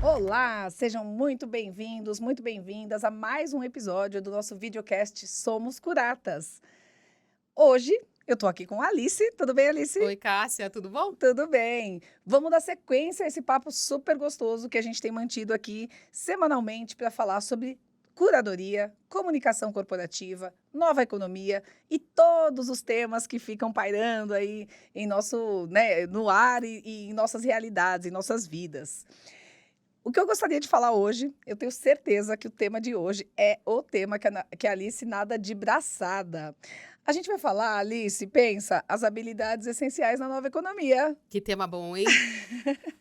Olá, sejam muito bem-vindos, muito bem-vindas a mais um episódio do nosso videocast Somos Curatas. Hoje eu tô aqui com a Alice. Tudo bem, Alice? Oi, Cássia, tudo bom? Tudo bem. Vamos dar sequência a esse papo super gostoso que a gente tem mantido aqui semanalmente para falar sobre curadoria, comunicação corporativa, nova economia e todos os temas que ficam pairando aí em nosso, né, no ar e em nossas realidades, em nossas vidas. O que eu gostaria de falar hoje, eu tenho certeza que o tema de hoje é o tema que a Alice nada de braçada. A gente vai falar, Alice, pensa, as habilidades essenciais na nova economia. Que tema bom, hein?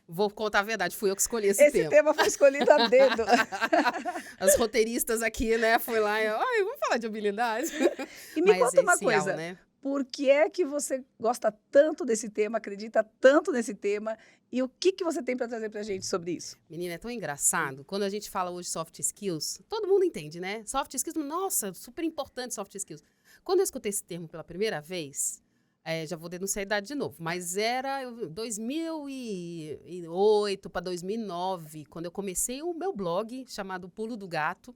Vou contar a verdade, fui eu que escolhi esse Esse tema. tema foi escolhido a dedo. As roteiristas aqui, né, foi lá e vamos falar de habilidade. E me Mas conta uma essencial, coisa, né? por que é que você gosta tanto desse tema, acredita tanto nesse tema e o que você tem para trazer para a gente sobre isso? Menina, é tão engraçado. Quando a gente fala hoje soft skills, todo mundo entende, né? Soft skills, nossa, super importante soft skills. Quando eu escutei esse termo pela primeira vez, já vou denunciar a idade de novo, mas era 2008 para 2009, quando eu comecei o meu blog chamado Pulo do Gato.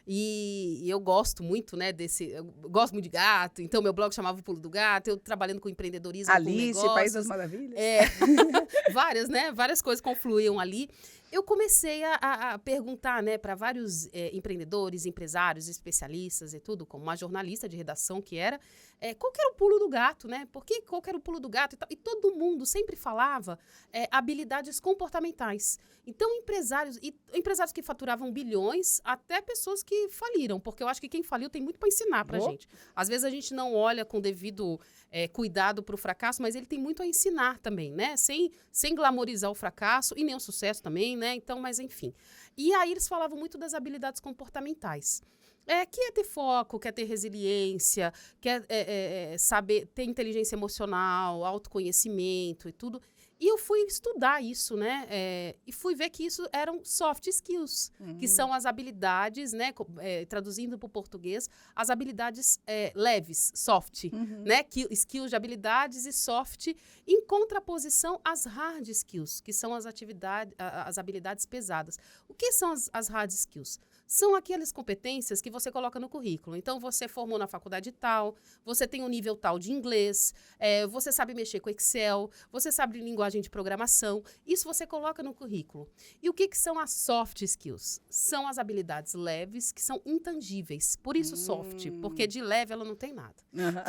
E eu gosto muito, né, eu gosto muito de gato, então meu blog chamava o Pulo do Gato, eu trabalhando com empreendedorismo, com Alice, negócios. País das Maravilhas? Várias, né, várias coisas confluíam ali. Eu comecei a perguntar, né, para vários empreendedores, empresários, especialistas e tudo, como uma jornalista de redação que era, qual que era o pulo do gato, né? Qual que era o pulo do gato e tal? E todo mundo sempre falava habilidades comportamentais. Então, empresários que faturavam bilhões, até pessoas que faliram, porque eu acho que quem faliu tem muito para ensinar pra gente. Às vezes a gente não olha com devido cuidado para o fracasso, mas ele tem muito a ensinar também, né? Sem glamorizar o fracasso e nem o sucesso também, né? Então, mas enfim. E aí eles falavam muito das habilidades comportamentais. Que é ter foco, quer ter resiliência, quer saber ter inteligência emocional, autoconhecimento e tudo. E eu fui estudar isso, né? E fui ver que isso eram soft skills, que são as habilidades, né? Traduzindo para o português, as habilidades leves, soft, né? Skills de habilidades e soft, em contraposição às hard skills, que são as habilidades pesadas. O que são as hard skills? São aquelas competências que você coloca no currículo. Então, você formou na faculdade tal, você tem um nível tal de inglês, você sabe mexer com Excel, você sabe linguagem de programação. Isso você coloca no currículo. E o que são as soft skills? São as habilidades leves que são intangíveis. Por isso soft, porque de leve ela não tem nada.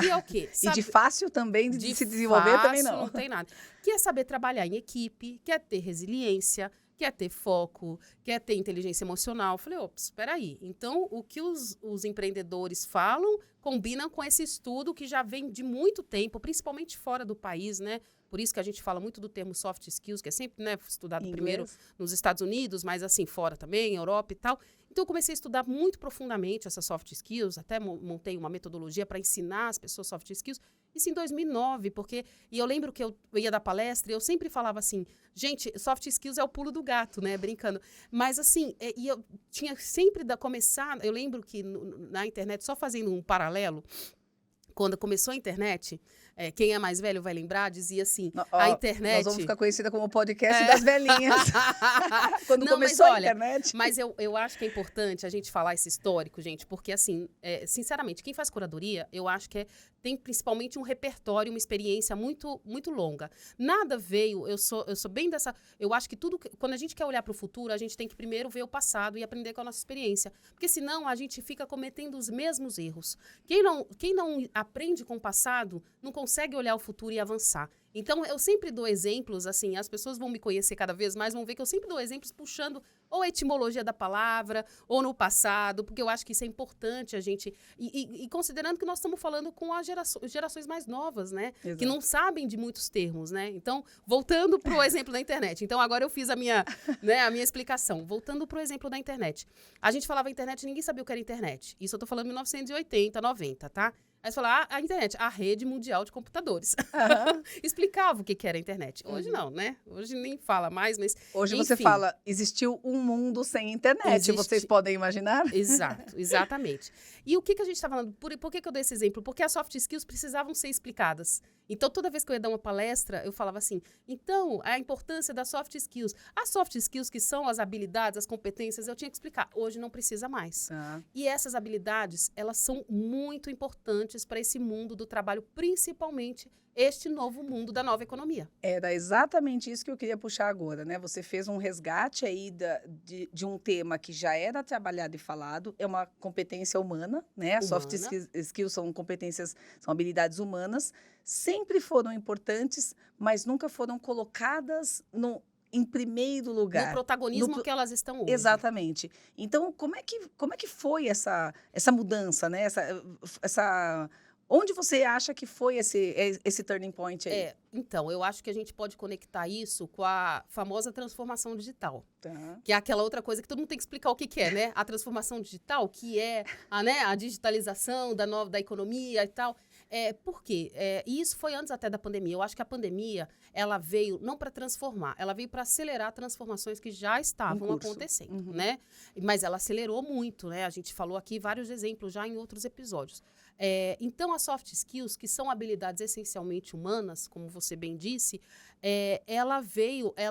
Que é o quê? E de fácil também de se desenvolver também não tem nada. Que é saber trabalhar em equipe, que é ter resiliência, quer ter foco, quer ter inteligência emocional. Eu falei, ops, espera aí. Então, o que os empreendedores falam combina com esse estudo que já vem de muito tempo, principalmente fora do país, né? Por isso que a gente fala muito do termo soft skills, que é sempre, né, estudado primeiro nos Estados Unidos, mas assim, fora também, Europa e tal. Então, eu comecei a estudar muito profundamente essas soft skills, até montei uma metodologia para ensinar as pessoas soft skills. Isso em 2009, e eu lembro que eu ia dar palestra e eu sempre falava assim, gente, soft skills é o pulo do gato, né, brincando. Mas assim, e eu tinha sempre começar, eu lembro que na internet, só fazendo um paralelo, quando começou a internet, quem é mais velho vai lembrar, dizia assim, a internet... Nós vamos ficar conhecida como o podcast das velhinhas. Quando não, começou mas, a internet. Mas eu acho que é importante a gente falar esse histórico, gente, porque assim, sinceramente, quem faz curadoria, eu acho que tem principalmente um repertório, uma experiência muito, muito longa. Nada veio, eu sou bem dessa... Eu acho que quando a gente quer olhar para o futuro, a gente tem que primeiro ver o passado e aprender com a nossa experiência. Porque senão a gente fica cometendo os mesmos erros. Quem não aprende com o passado, não consegue olhar o futuro e avançar. Então, eu sempre dou exemplos, assim, as pessoas vão me conhecer cada vez mais, vão ver que eu sempre dou exemplos puxando ou a etimologia da palavra, ou no passado, porque eu acho que isso é importante a gente... E considerando que nós estamos falando com as gerações mais novas, né? Exato. Que não sabem de muitos termos, né? Então, voltando para o exemplo da internet. Então, agora eu fiz a minha explicação. Voltando para o exemplo da internet. A gente falava internet, ninguém sabia o que era internet. Isso eu estou falando em 1980, 90, tá? Aí você fala, a internet, a rede mundial de computadores. Aham. Explicava o que era a internet. Hoje não, né? Hoje nem fala mais, mas Hoje enfim, você fala, existiu um mundo sem internet, vocês podem imaginar? Exato, exatamente. E o que a gente está falando? Por que eu dei esse exemplo? Porque as soft skills precisavam ser explicadas. Então, toda vez que eu ia dar uma palestra, eu falava assim, então, a importância das soft skills. As soft skills, que são as habilidades, as competências, eu tinha que explicar. Hoje não precisa mais. E essas habilidades, elas são muito importantes para esse mundo do trabalho, principalmente este novo mundo da nova economia. Era exatamente isso que eu queria puxar agora, né? Você fez um resgate aí de um tema que já era trabalhado e falado, é uma competência humana, né? As soft skills são competências, são habilidades humanas, sempre foram importantes, mas nunca foram colocadas em primeiro lugar. No protagonismo que elas estão hoje. Exatamente. Então, como é que foi essa mudança, né? Onde você acha que foi esse turning point aí? Então, eu acho que a gente pode conectar isso com a famosa transformação digital. Tá. Que é aquela outra coisa que todo mundo tem que explicar o que é, né? A transformação digital, que é a digitalização da economia e tal. Por quê? E isso foi antes até da pandemia. Eu acho que a pandemia, ela veio não para transformar, ela veio para acelerar transformações que já estavam acontecendo, né? Mas ela acelerou muito, né? A gente falou aqui vários exemplos já em outros episódios. Então, as soft skills, que são habilidades essencialmente humanas, como você bem disse, ela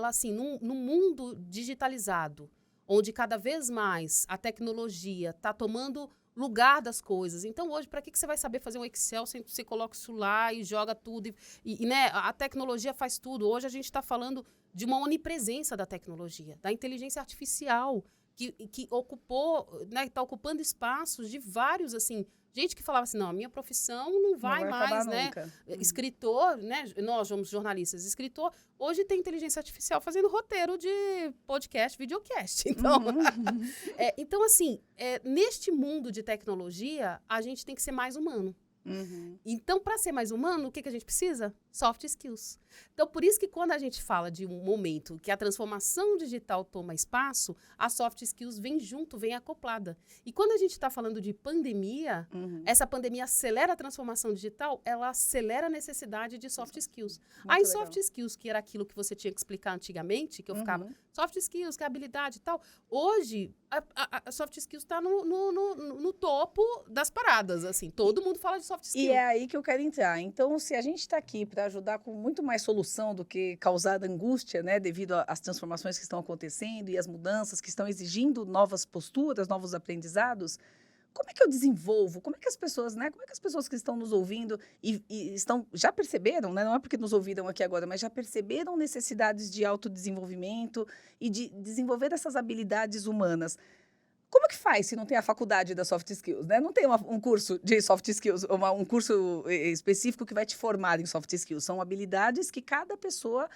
assim, num mundo digitalizado, onde cada vez mais a tecnologia está tomando lugar das coisas. Então, hoje, para que você vai saber fazer um Excel se você coloca isso lá e joga tudo? Né, a tecnologia faz tudo. Hoje, a gente está falando de uma onipresença da tecnologia, da inteligência artificial, que ocupou, né, está ocupando espaços de vários, assim, gente que falava assim, não, a minha profissão não vai mais, né? Nunca. Escritor, né? Nós somos jornalistas, escritor, hoje tem inteligência artificial fazendo roteiro de podcast, videocast. Então, então assim, neste mundo de tecnologia, a gente tem que ser mais humano. Então, para ser mais humano, o que a gente precisa? Soft skills. Então, por isso que quando a gente fala de um momento que a transformação digital toma espaço, a soft skills vem junto, vem acoplada. E quando a gente está falando de pandemia, essa pandemia acelera a transformação digital, ela acelera a necessidade de soft skills. Aí, soft skills, que era aquilo que você tinha que explicar antigamente, que eu ficava, soft skills, que é habilidade e tal. Hoje, a soft skills está no topo das paradas, assim. Todo mundo fala de soft skills. E é aí que eu quero entrar. Então, se a gente está aqui para ajudar com muito mais solução do que causar angústia, né, devido às transformações que estão acontecendo e às mudanças que estão exigindo novas posturas, novos aprendizados, como é que eu desenvolvo? Como é que as pessoas, né, como é que as pessoas que estão nos ouvindo e já perceberam, né, não é porque nos ouviram aqui agora, mas já perceberam necessidades de autodesenvolvimento e de desenvolver essas habilidades humanas? Como é que faz se não tem a faculdade das soft skills, né? Não tem um curso de soft skills, um curso específico que vai te formar em soft skills. São habilidades que cada pessoa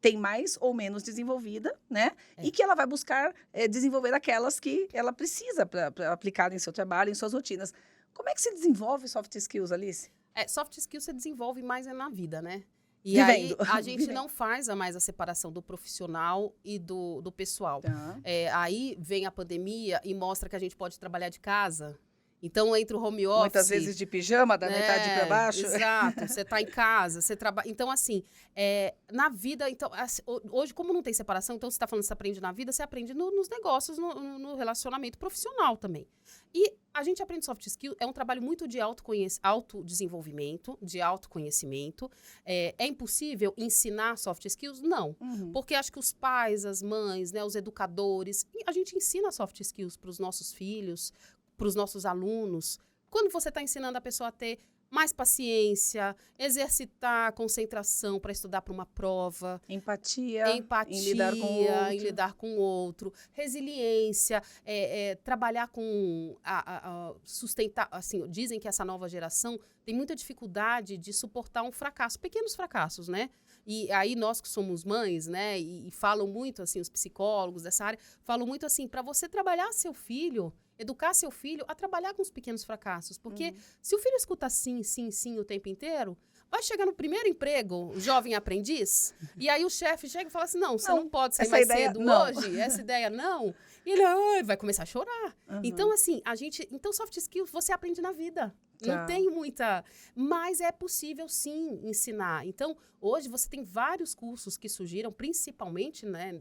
tem mais ou menos desenvolvida, né? E que ela vai buscar desenvolver aquelas que ela precisa para aplicar em seu trabalho, em suas rotinas. Como é que se desenvolve soft skills, Alice? Soft skills você desenvolve mais na vida, né? E Vivendo. aí, a gente não faz mais a separação do profissional e do pessoal. Aí vem a pandemia e mostra que a gente pode trabalhar de casa. Então, entra o home office. Muitas vezes de pijama, da metade para baixo. Exato. Você está em casa, você trabalha. Então, assim, na vida... Então, assim, hoje, como não tem separação, então você está falando que você aprende na vida, você aprende nos negócios, no relacionamento profissional também. E a gente aprende soft skill, é um trabalho muito de autodesenvolvimento, de autoconhecimento. É impossível ensinar soft skills? Não. Porque acho que os pais, as mães, né, os educadores, a gente ensina soft skills para os nossos filhos, para os nossos alunos. Quando você está ensinando a pessoa a ter mais paciência, exercitar a concentração para estudar para uma prova. Empatia em lidar com o outro. Resiliência, trabalhar com sustentar. Assim, dizem que essa nova geração tem muita dificuldade de suportar um fracasso, pequenos fracassos, né? E aí nós que somos mães, né, e falam muito, assim, os psicólogos dessa área, falam muito assim, para você trabalhar seu filho, educar seu filho a trabalhar com os pequenos fracassos. Porque se o filho escuta sim, sim, sim o tempo inteiro, vai chegar no primeiro emprego, jovem aprendiz, e aí o chefe chega e fala assim, não, você não pode sair mais cedo hoje, essa ideia não. E ele vai começar a chorar. Então, assim, então soft skills você aprende na vida. Não tem muita... Mas é possível, sim, ensinar. Então, hoje você tem vários cursos que surgiram, principalmente, né,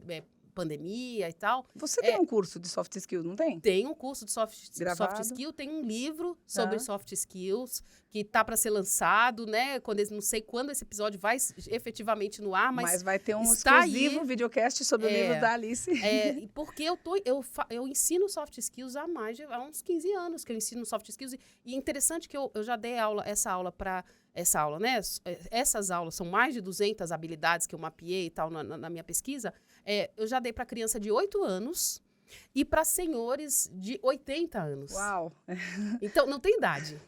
pandemia e tal. Você tem um curso de soft skills, não tem? Tem um curso de soft Gravado. skill, tem um livro sobre soft skills que tá para ser lançado, né? Não sei quando esse episódio vai efetivamente no ar, mas vai ter um está exclusivo videocast sobre o livro da Alice. Porque eu ensino soft skills há uns 15 anos que eu ensino soft skills. E é interessante que eu já dei essa aula, né? Essas aulas são mais de 200 habilidades que eu mapeei e tal na minha pesquisa. Eu já dei para criança de 8 anos e para senhores de 80 anos. Uau! Então, não tem idade.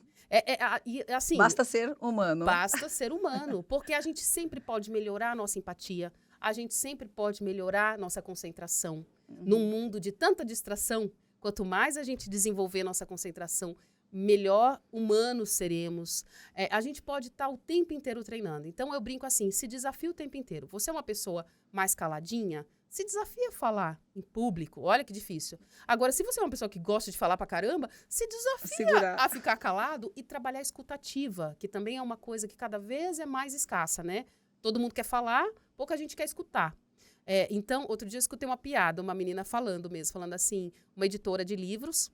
Assim, basta ser humano. Basta ser humano, porque a gente sempre pode melhorar a nossa empatia, a gente sempre pode melhorar a nossa concentração. Num mundo de tanta distração, quanto mais a gente desenvolver nossa concentração, melhor humanos seremos. A gente pode estar o tempo inteiro treinando. Então, eu brinco assim, se desafia o tempo inteiro. Você é uma pessoa mais caladinha, se desafia a falar em público. Olha que difícil. Agora, se você é uma pessoa que gosta de falar pra caramba, se desafia a ficar calado e trabalhar a escutativa, que também é uma coisa que cada vez é mais escassa, né? Todo mundo quer falar, pouca gente quer escutar. Então, outro dia eu escutei uma piada, uma menina falando assim, uma editora de livros,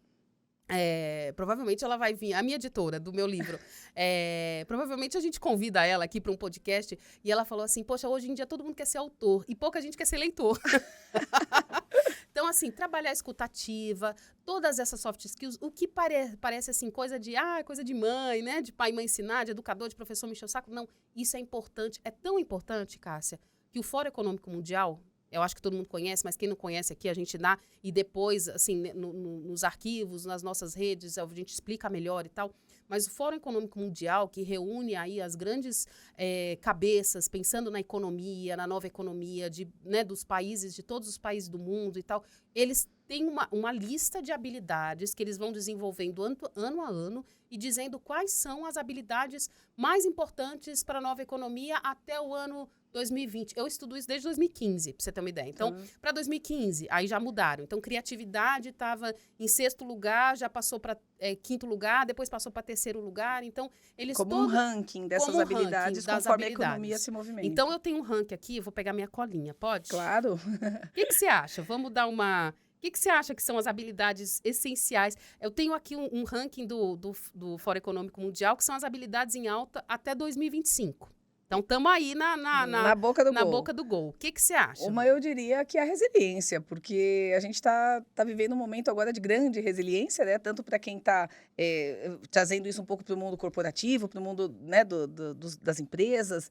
provavelmente ela vai vir, a minha editora do meu livro, provavelmente a gente convida ela aqui para um podcast e ela falou assim, poxa, hoje em dia todo mundo quer ser autor e pouca gente quer ser leitor. Então, assim, trabalhar a escutativa, todas essas soft skills, o que parece assim, coisa de mãe, né, de pai e mãe ensinar, de educador, de professor me encher o saco, não, isso é importante, é tão importante, Cássia, que o Fórum Econômico Mundial, eu acho que todo mundo conhece, mas quem não conhece aqui, a gente dá, e depois, assim, nos arquivos, nas nossas redes, a gente explica melhor e tal. Mas o Fórum Econômico Mundial, que reúne aí as grandes cabeças, pensando na economia, na nova economia dos países, de todos os países do mundo e tal, eles têm uma lista de habilidades que eles vão desenvolvendo ano a ano e dizendo quais são as habilidades mais importantes para a nova economia até o ano 2020. Eu estudo isso desde 2015, para você ter uma ideia. Então, para 2015, aí já mudaram. Então, criatividade estava em 6º lugar, já passou para 5º lugar, depois passou para 3º lugar. Então, eles um ranking dessas habilidades, conforme a economia se movimenta. Então, eu tenho um ranking aqui, eu vou pegar minha colinha, pode? Claro. O que você acha? Vamos dar uma... O que você acha que são as habilidades essenciais? Eu tenho aqui um ranking do Fórum Econômico Mundial, que são as habilidades em alta até 2025. Então, estamos aí na boca do gol. O que você acha? Eu diria que é a resiliência, porque a gente está vivendo um momento agora de grande resiliência, né? Tanto para quem está trazendo isso um pouco para o mundo corporativo, para o mundo, né, das empresas.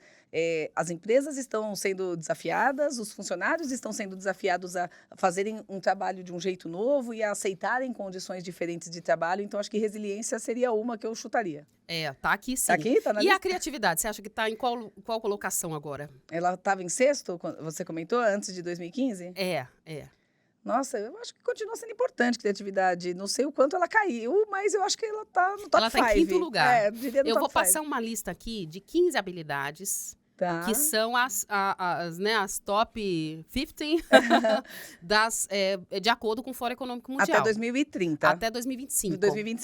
As empresas estão sendo desafiadas, os funcionários estão sendo desafiados a fazerem um trabalho de um jeito novo e a aceitarem condições diferentes de trabalho. Então, acho que resiliência seria uma que eu chutaria. Tá aqui sim. Tá aqui? Tá na lista? A criatividade, você acha que está em qual colocação agora? Ela estava em 6º, você comentou, antes de 2015? Nossa, eu acho que continua sendo importante criatividade. Não sei o quanto ela caiu, mas eu acho que ela está no top 5. Ela está em 5º lugar. Eu vou passar uma lista aqui de 15 habilidades que são as top 15 de acordo com o Fórum Econômico Mundial. Até 2030. Até 2025.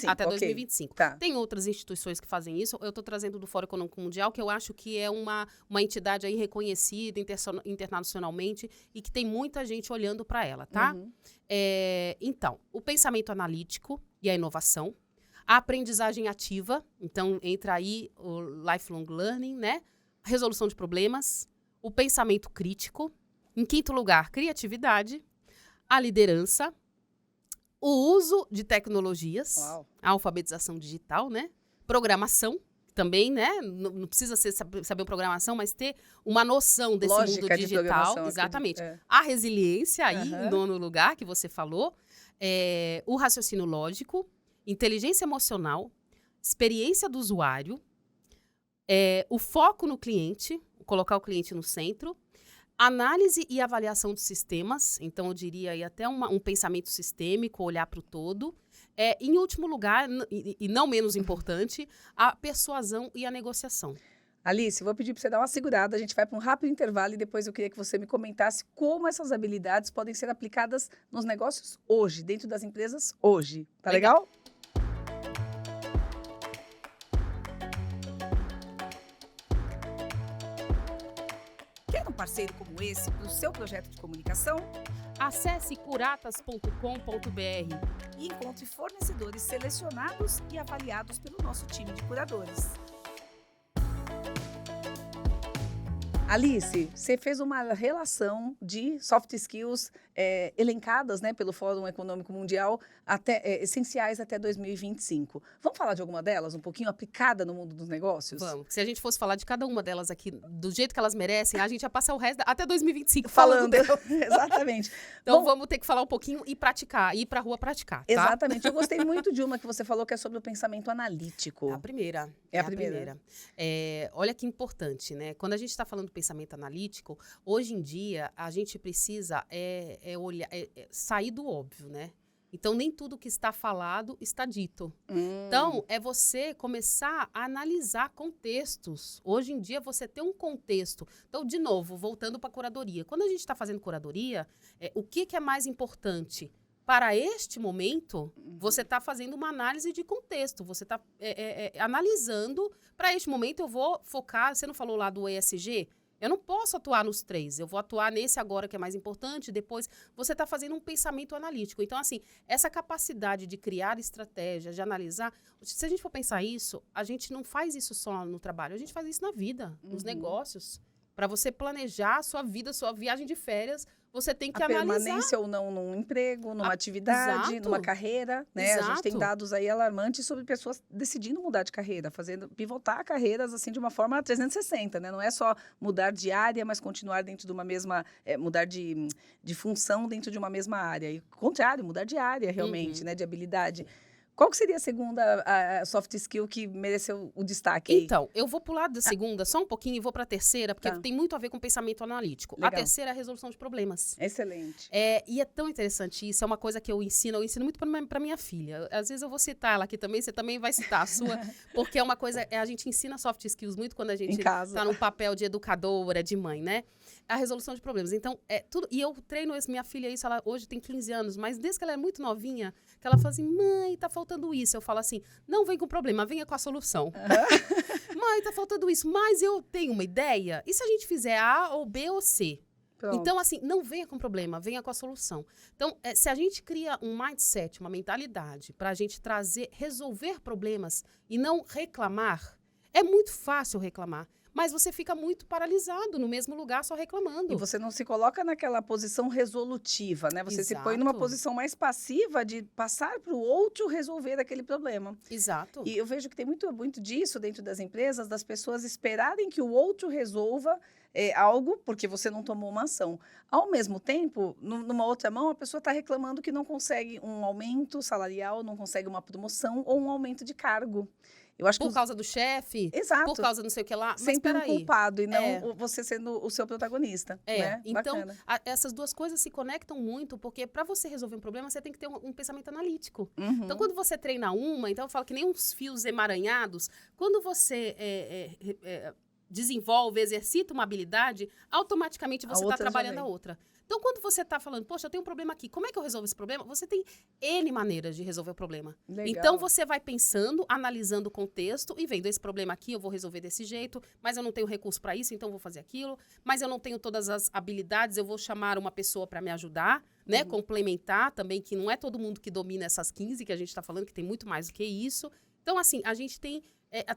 Até 2025. Tá. Tem outras instituições que fazem isso. Eu estou trazendo do Fórum Econômico Mundial, que eu acho que é uma entidade aí reconhecida internacionalmente e que tem muita gente olhando para ela, tá? Então, o pensamento analítico e a inovação, a aprendizagem ativa, então entra aí o lifelong learning, né? A resolução de problemas, o pensamento crítico, em 5º lugar, criatividade, a liderança, o uso de tecnologias, a alfabetização digital, né? Programação, também, né? Não precisa saber programação, mas ter uma noção desse mundo digital. Exatamente. A resiliência aí, em 9º lugar, que você falou, o raciocínio lógico, inteligência emocional, experiência do usuário, o foco no cliente, colocar o cliente no centro, análise e avaliação de sistemas, então eu diria aí até um pensamento sistêmico, olhar para o todo. Em último lugar, e não menos importante, a persuasão e a negociação. Alice, vou pedir para você dar uma segurada, a gente vai para um rápido intervalo e depois eu queria que você me comentasse como essas habilidades podem ser aplicadas nos negócios hoje, dentro das empresas hoje. Tá legal? um parceiro como esse para o seu projeto de comunicação? Acesse curatas.com.br E encontre fornecedores selecionados e avaliados pelo nosso time de curadores. Alice, você fez uma relação de soft skills elencadas, né, pelo Fórum Econômico Mundial, essenciais até 2025. Vamos falar de alguma delas, um pouquinho aplicada no mundo dos negócios? Vamos. Se a gente fosse falar de cada uma delas aqui, do jeito que elas merecem, a gente ia passar o resto até 2025 falando. Exatamente. Então, vamos ter que falar um pouquinho e praticar, ir para a rua praticar, tá? Exatamente. Eu gostei muito de uma que você falou, que é sobre o pensamento analítico. É a primeira. É a primeira. Olha que importante, né? Quando a gente está falando do pensamento analítico, hoje em dia, a gente precisa olhar, sair do óbvio, né? Então, nem tudo que está falado está dito. Então, é você começar a analisar contextos. Hoje em dia, você tem um contexto. Então, de novo, voltando para a curadoria. Quando a gente está fazendo curadoria, o que é mais importante? Para este momento, você está fazendo uma análise de contexto. Você está analisando. Para este momento, eu vou focar... Você não falou lá do ESG? Eu não posso atuar nos 3, eu vou atuar nesse agora que é mais importante, depois você está fazendo um pensamento analítico. Então, assim, essa capacidade de criar estratégias, de analisar, se a gente for pensar isso, a gente não faz isso só no trabalho, a gente faz isso na vida, nos negócios. Para você planejar a sua vida, sua viagem de férias, você tem que analisar. A permanência ou não num emprego, numa atividade, numa carreira, né? Exato. A gente tem dados aí alarmantes sobre pessoas decidindo mudar de carreira, pivotar carreiras assim de uma forma 360, né? Não é só mudar de área, mas continuar dentro de uma mesma, mudar de função dentro de uma mesma área. E contrário, mudar de área realmente, né? De habilidade. Qual que seria a segunda soft skill que mereceu o destaque aí? Então, eu vou pular da segunda só um pouquinho e vou para a terceira, porque tem muito a ver com pensamento analítico. Legal. A terceira é a resolução de problemas. Excelente. E é tão interessante isso, é uma coisa que eu ensino muito para minha filha. Às vezes eu vou citar ela aqui também, você também vai citar a sua, porque é uma coisa, a gente ensina soft skills muito quando a gente está no papel de educadora, de mãe, né? A resolução de problemas. Então, tudo. E eu treino minha filha isso, ela hoje tem 15 anos, mas desde que ela é muito novinha, que ela fala assim, mãe, tá faltando isso. Eu falo assim, não vem com problema, venha com a solução. Mãe, tá faltando isso, mas eu tenho uma ideia. E se a gente fizer A ou B ou C? Pronto. Então, assim, não venha com problema, venha com a solução. Então, se a gente cria um mindset, uma mentalidade para a gente resolver problemas e não reclamar, é muito fácil reclamar. Mas você fica muito paralisado no mesmo lugar, só reclamando. E você não se coloca naquela posição resolutiva, né? Você se põe numa posição mais passiva de passar para o outro resolver aquele problema. Exato. E eu vejo que tem muito disso dentro das empresas, das pessoas esperarem que o outro resolva algo porque você não tomou uma ação. Ao mesmo tempo, numa outra mão, a pessoa está reclamando que não consegue um aumento salarial, não consegue uma promoção ou um aumento de cargo. Eu acho por causa do chefe, exato, por causa não sei o que lá. Sempre um culpado e não você sendo o seu protagonista. Né? Então, essas duas coisas se conectam muito, porque para você resolver um problema, você tem que ter um pensamento analítico. Então, quando você treina então eu falo que nem uns fios emaranhados, quando você desenvolve, exercita uma habilidade, automaticamente você está trabalhando a outra. Então, quando você está falando, poxa, eu tenho um problema aqui, como é que eu resolvo esse problema? Você tem N maneiras de resolver o problema. Legal. Então, você vai pensando, analisando o contexto e vendo esse problema aqui, eu vou resolver desse jeito, mas eu não tenho recurso para isso, então eu vou fazer aquilo. Mas eu não tenho todas as habilidades, eu vou chamar uma pessoa para me ajudar, né? Complementar também, que não é todo mundo que domina essas 15 que a gente está falando, que tem muito mais do que isso. Então, assim, a gente tem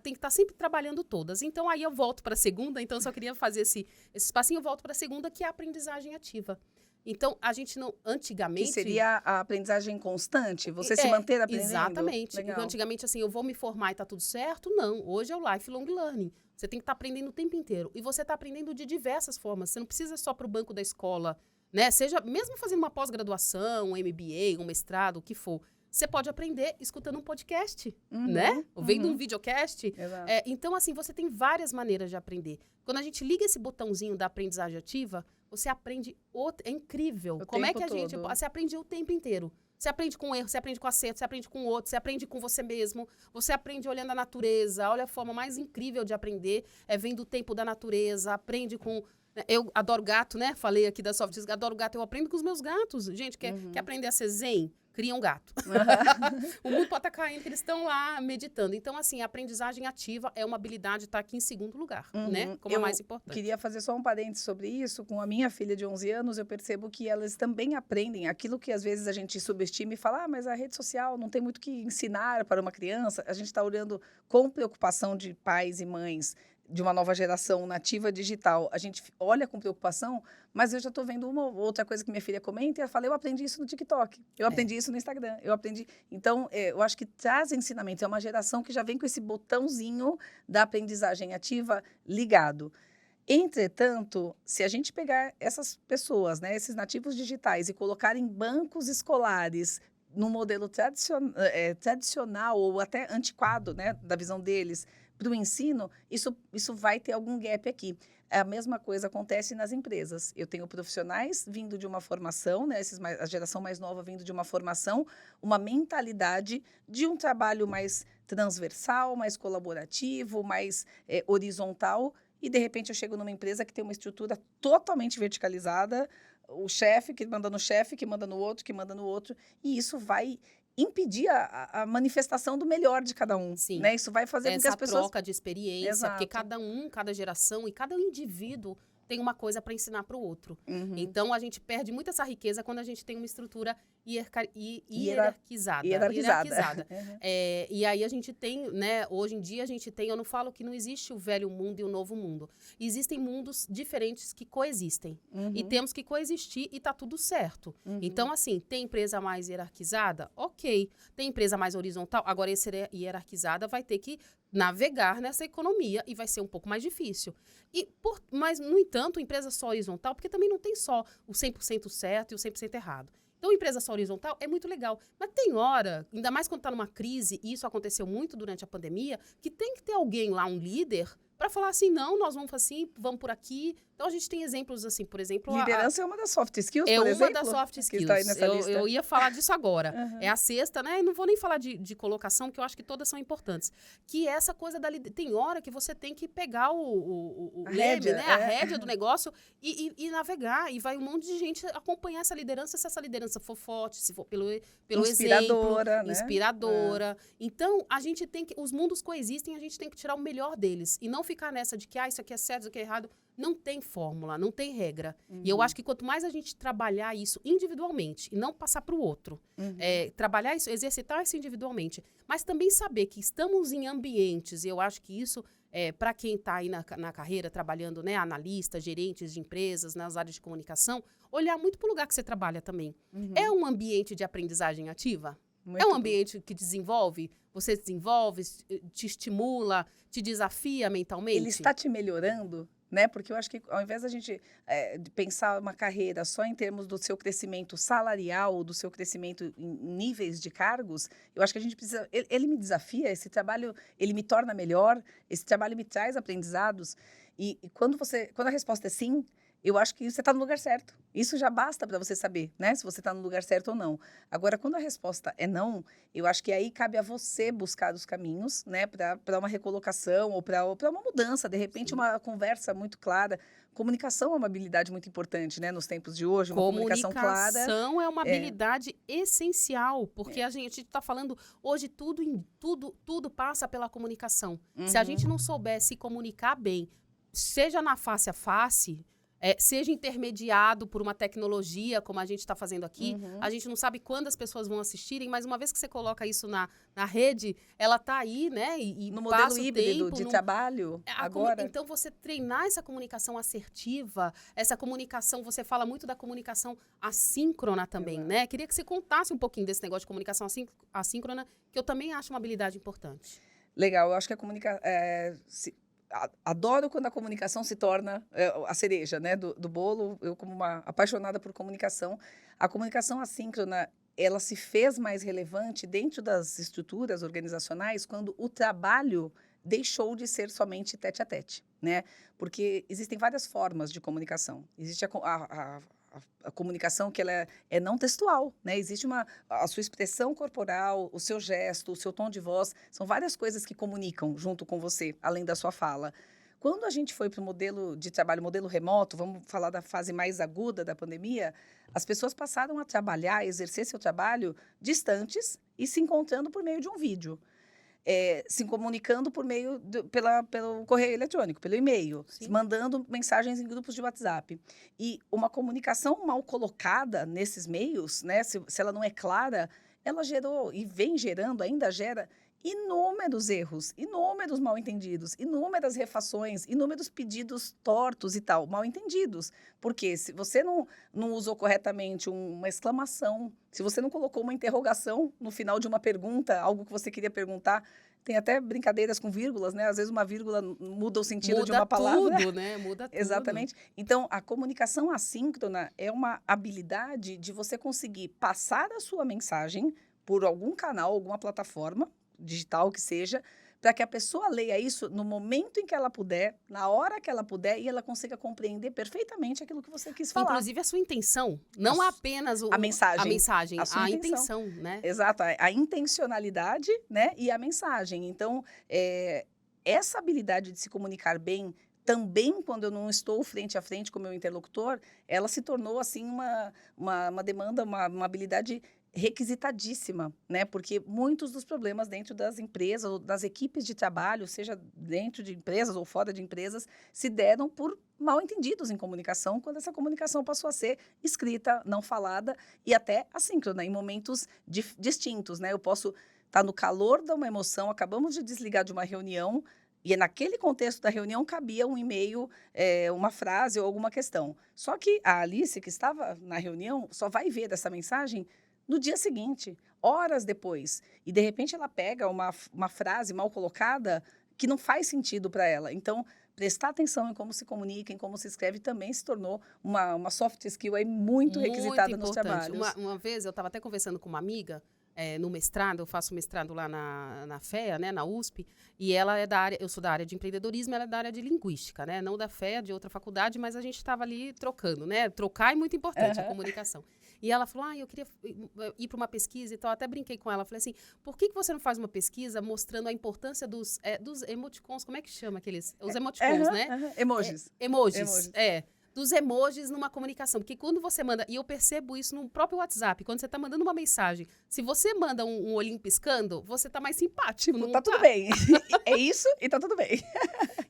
que estar sempre trabalhando todas. Então, aí eu volto para a segunda. Então, eu só queria fazer esse espacinho. Eu volto para a segunda, que é a aprendizagem ativa. Então, a gente não... Antigamente... Que seria a aprendizagem constante? Você se manter aprendendo? Exatamente. Então, antigamente, assim, eu vou me formar e está tudo certo? Não. Hoje é o lifelong learning. Você tem que estar aprendendo o tempo inteiro. E você está aprendendo de diversas formas. Você não precisa só para o banco da escola, né? Seja mesmo fazendo uma pós-graduação, um MBA, um mestrado, o que for. Você pode aprender escutando um podcast, né? Ou vendo um videocast. Então, assim, você tem várias maneiras de aprender. Quando a gente liga esse botãozinho da aprendizagem ativa, você aprende... É incrível. Como é que a gente... Você aprende o tempo inteiro. Você aprende com erro, você aprende com acerto, você aprende com o outro, você aprende com você mesmo. Você aprende olhando a natureza. Olha a forma mais incrível de aprender. Vendo o tempo da natureza, aprende com... Eu adoro gato, né? Falei aqui da soft skills, adoro gato. Eu aprendo com os meus gatos. Gente, quer aprender a ser zen? cria um gato. O mundo pode estar caindo, que eles estão lá meditando. Então, assim, a aprendizagem ativa é uma habilidade que está aqui em segundo lugar, né? Como a mais importante. Queria fazer só um parênteses sobre isso. Com a minha filha de 11 anos, eu percebo que elas também aprendem aquilo que às vezes a gente subestima e fala, mas a rede social não tem muito o que ensinar para uma criança. A gente está olhando com preocupação de pais e mães de uma nova geração nativa digital, a gente olha com preocupação, mas eu já estou vendo uma outra coisa que minha filha comenta e ela fala, eu aprendi isso no TikTok, eu aprendi isso no Instagram, eu aprendi... Então, eu acho que traz ensinamentos, é uma geração que já vem com esse botãozinho da aprendizagem ativa ligado. Entretanto, se a gente pegar essas pessoas, né, esses nativos digitais e colocar em bancos escolares no modelo tradicional ou até antiquado, né, da visão deles, para o ensino, isso vai ter algum gap aqui. A mesma coisa acontece nas empresas. Eu tenho profissionais vindo de uma formação, né, a geração mais nova vindo de uma formação, uma mentalidade de um trabalho mais transversal, mais colaborativo, mais horizontal, e de repente eu chego numa empresa que tem uma estrutura totalmente verticalizada, o chefe que manda no chefe, que manda no outro, que manda no outro, e isso vai impedir a manifestação do melhor de cada um. Sim. Né? Isso vai fazer com que as pessoas... Essa troca de experiência, Exato. Porque cada geração e cada indivíduo tem uma coisa para ensinar para o outro. Uhum. Então, a gente perde muito essa riqueza quando a gente tem uma estrutura hierarquizada. Uhum. E aí a gente tem, né, hoje em dia a gente tem, eu não falo que não existe o velho mundo e o novo mundo. Existem mundos diferentes que coexistem. Uhum. E temos que coexistir e tá tudo certo. Uhum. Então, assim, tem empresa mais hierarquizada? Ok. Tem empresa mais horizontal? Agora, essa hierarquizada vai ter que navegar nessa economia e vai ser um pouco mais difícil. Mas, no entanto, empresa só horizontal, porque também não tem só o 100% certo e o 100% errado. Então, empresa só horizontal é muito legal. Mas tem hora, ainda mais quando está numa crise, e isso aconteceu muito durante a pandemia, que tem que ter alguém lá, um líder, para falar assim, não, nós vamos assim, vamos por aqui. Então, a gente tem exemplos assim, por exemplo... Liderança é uma das soft skills, por exemplo? É uma das soft skills. Tá aí nessa lista. Eu ia falar disso agora. Uhum. É a sexta, né? E não vou nem falar de colocação, que eu acho que todas são importantes. Que é essa coisa da liderança. Tem hora que você tem que pegar o leme, né? A rédea do negócio e navegar. E vai um monte de gente acompanhar essa liderança, se essa liderança for forte, se for pelo inspiradora, exemplo. Né? Inspiradora. Então, a gente tem que... Os mundos coexistem, a gente tem que tirar o melhor deles. E não ficar nessa de que, isso aqui é certo, isso aqui é errado. Não tem fórmula, não tem regra. Uhum. E eu acho que quanto mais a gente trabalhar isso individualmente e não passar para o outro, trabalhar isso, exercitar isso individualmente, mas também saber que estamos em ambientes, e eu acho que isso, para quem está aí na carreira trabalhando, né, analista, gerentes de empresas, nas áreas de comunicação, olhar muito para o lugar que você trabalha também. Uhum. É um ambiente de aprendizagem ativa? Muito é um bom. ambiente que desenvolve? Você desenvolve, te estimula, te desafia mentalmente? Ele está te melhorando? Né? Porque eu acho que ao invés da gente de pensar uma carreira só em termos do seu crescimento salarial, do seu crescimento em níveis de cargos, eu acho que a gente precisa... Ele me desafia, esse trabalho, ele me torna melhor, esse trabalho me traz aprendizados. E quando a resposta é sim, eu acho que você está no lugar certo. Isso já basta para você saber, né? Se você está no lugar certo ou não. Agora, quando a resposta é não, eu acho que aí cabe a você buscar os caminhos, né? Para uma recolocação ou para uma mudança. De repente, Sim. Uma conversa muito clara. Comunicação é uma habilidade muito importante, né? Nos tempos de hoje, uma comunicação clara. Comunicação é uma habilidade essencial, porque a gente está falando hoje tudo passa pela comunicação. Uhum. Se a gente não souber se comunicar bem, seja na face a face, seja intermediado por uma tecnologia, como a gente está fazendo aqui, a gente não sabe quando as pessoas vão assistirem, mas uma vez que você coloca isso na rede, ela está aí, né? E no passa modelo o híbrido tempo, de trabalho, agora... Então, você treinar essa comunicação assertiva, essa comunicação, você fala muito da comunicação assíncrona também, né? Queria que você contasse um pouquinho desse negócio de comunicação assíncrona, que eu também acho uma habilidade importante. Legal, eu acho que a comunicação... Adoro quando a comunicação se torna a cereja, né, do bolo. Eu, como uma apaixonada por comunicação, a comunicação assíncrona, ela se fez mais relevante dentro das estruturas organizacionais quando o trabalho deixou de ser somente tete-a-tete, né? Porque existem várias formas de comunicação. Existe a comunicação que ela é não textual, né? Existe a sua expressão corporal, o seu gesto, o seu tom de voz, são várias coisas que comunicam junto com você, além da sua fala. Quando a gente foi para o modelo de trabalho, modelo remoto, vamos falar da fase mais aguda da pandemia, as pessoas passaram a trabalhar, exercer seu trabalho distantes e se encontrando por meio de um vídeo. Se comunicando por meio pelo correio eletrônico, pelo e-mail, Sim. mandando mensagens em grupos de WhatsApp. E uma comunicação mal colocada nesses meios, né, se ela não é clara, ela gerou e vem gerando, ainda gera inúmeros erros, inúmeros mal-entendidos, inúmeras refações, inúmeros pedidos tortos e tal, mal-entendidos. Porque se você não usou corretamente uma exclamação, se você não colocou uma interrogação no final de uma pergunta, algo que você queria perguntar, tem até brincadeiras com vírgulas, né? Às vezes uma vírgula muda o sentido de uma palavra. Muda tudo, né? Muda tudo. Exatamente. Então, a comunicação assíncrona é uma habilidade de você conseguir passar a sua mensagem por algum canal, alguma plataforma digital que seja, para que a pessoa leia isso no momento em que ela puder, na hora que ela puder, e ela consiga compreender perfeitamente aquilo que você quis falar. Inclusive a sua intenção, não apenas a mensagem, a intenção, né? Exato, a intencionalidade, né, e a mensagem. Então, essa habilidade de se comunicar bem, também quando eu não estou frente a frente com o meu interlocutor, ela se tornou, assim, uma demanda, uma habilidade requisitadíssima, né? Porque muitos dos problemas dentro das empresas ou das equipes de trabalho, seja dentro de empresas ou fora de empresas, se deram por mal-entendidos em comunicação, quando essa comunicação passou a ser escrita, não falada e até assíncrona, em momentos distintos, né? Eu posso estar no calor de uma emoção, acabamos de desligar de uma reunião e naquele contexto da reunião cabia um e-mail, uma frase ou alguma questão. Só que a Alice, que estava na reunião, só vai ver essa mensagem no dia seguinte, horas depois. E, de repente, ela pega uma frase mal colocada que não faz sentido para ela. Então, prestar atenção em como se comunica, em como se escreve, também se tornou uma soft skill aí muito requisitada nos trabalhos. Uma vez, eu estava até conversando com uma amiga, no mestrado, eu faço mestrado lá na FEA, né, na USP, e ela é da área, eu sou da área de empreendedorismo, ela é da área de linguística, né, não da FEA, de outra faculdade, mas a gente estava ali trocando, né, trocar é muito importante, a comunicação. E ela falou, eu queria ir para uma pesquisa e tal, até brinquei com ela, falei assim, por que você não faz uma pesquisa mostrando a importância dos emoticons, como é que chama aqueles? Os emoticons, né? Emojis. Emojis, dos emojis numa comunicação. Porque quando você manda, e eu percebo isso no próprio WhatsApp, quando você está mandando uma mensagem, se você manda um olhinho piscando, você está mais simpático. Tipo, tudo bem. É isso e tá tudo bem.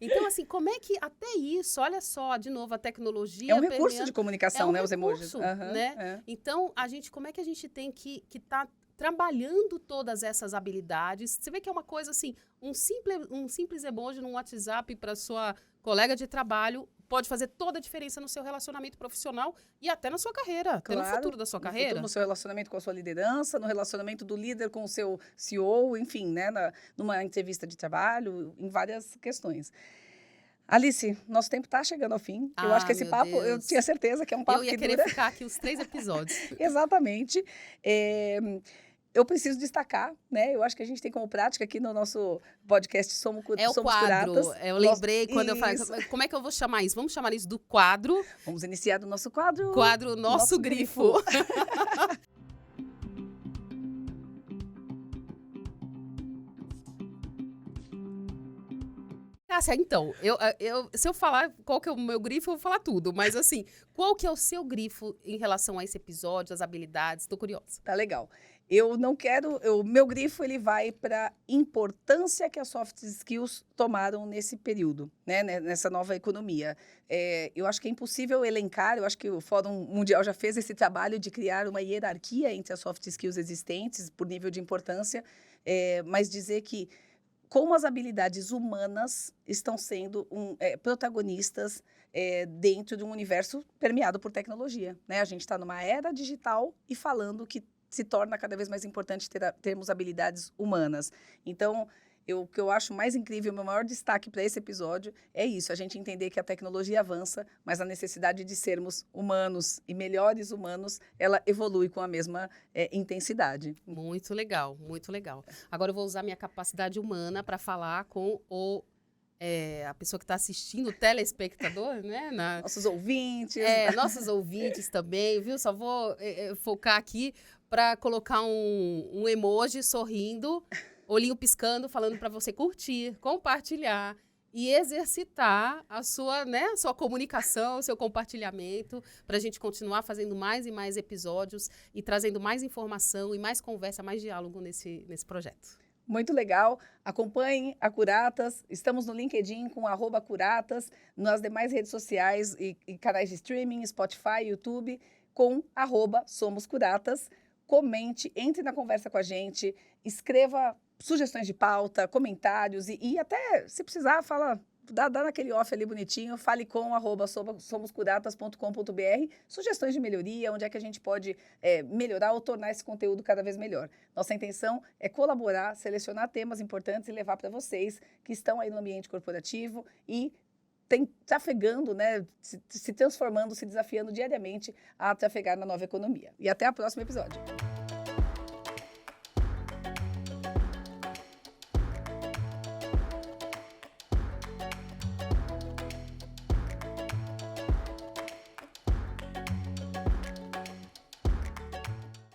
Então, assim, como é que até isso, olha só, de novo, a tecnologia... É um recurso de comunicação, né, os emojis. Né? Então, como é que a gente tem que estar trabalhando todas essas habilidades? Você vê que é uma coisa assim, um simples emoji no WhatsApp para sua colega de trabalho pode fazer toda a diferença no seu relacionamento profissional e até na sua carreira, até no futuro da sua carreira. No seu relacionamento com a sua liderança, no relacionamento do líder com o seu CEO, enfim, né, numa entrevista de trabalho, em várias questões. Alice, nosso tempo está chegando ao fim. Eu acho que esse papo, eu tinha certeza que é um papo que dura. Eu ia querer ficar aqui os 3 episódios. Exatamente. Eu preciso destacar, né? Eu acho que a gente tem como prática aqui no nosso podcast Somos Curatas. Eu lembrei quando eu falei, como é que eu vou chamar isso? Vamos chamar isso do quadro. Vamos iniciar do nosso quadro. Quadro Nosso Grifo. Cássia, então, se eu falar qual que é o meu grifo, eu vou falar tudo. Mas assim, qual que é o seu grifo em relação a esse episódio, as habilidades? Tô curiosa. Tá legal. Meu grifo ele vai para a importância que as soft skills tomaram nesse período, né, nessa nova economia. Eu acho que é impossível elencar, eu acho que o Fórum Mundial já fez esse trabalho de criar uma hierarquia entre as soft skills existentes por nível de importância, mas dizer que como as habilidades humanas estão sendo protagonistas dentro de um universo permeado por tecnologia, né? A gente está numa era digital e falando que se torna cada vez mais importante termos habilidades humanas. Então, o que eu acho mais incrível, o meu maior destaque para esse episódio é isso, a gente entender que a tecnologia avança, mas a necessidade de sermos humanos e melhores humanos, ela evolui com a mesma intensidade. Muito legal, muito legal. Agora eu vou usar minha capacidade humana para falar com a pessoa que está assistindo, o telespectador, né? Nossos ouvintes. Nossos ouvintes também, viu? Só vou focar aqui para colocar um emoji sorrindo, olhinho piscando, falando para você curtir, compartilhar e exercitar a sua, né, a sua comunicação, o seu compartilhamento, para a gente continuar fazendo mais e mais episódios e trazendo mais informação e mais conversa, mais diálogo nesse projeto. Muito legal. Acompanhem a Curatas. Estamos no LinkedIn com @Curatas, nas demais redes sociais e canais de streaming, Spotify, YouTube, com @SomosCuratas. Comente, entre na conversa com a gente, escreva sugestões de pauta, comentários e até, se precisar, fala, dá naquele off ali bonitinho, fale com @somoscuratas.com.br, sugestões de melhoria, onde é que a gente pode melhorar ou tornar esse conteúdo cada vez melhor. Nossa intenção é colaborar, selecionar temas importantes e levar para vocês que estão aí no ambiente corporativo e trafegando, né, se transformando, se desafiando diariamente a trafegar na nova economia. E até o próximo episódio.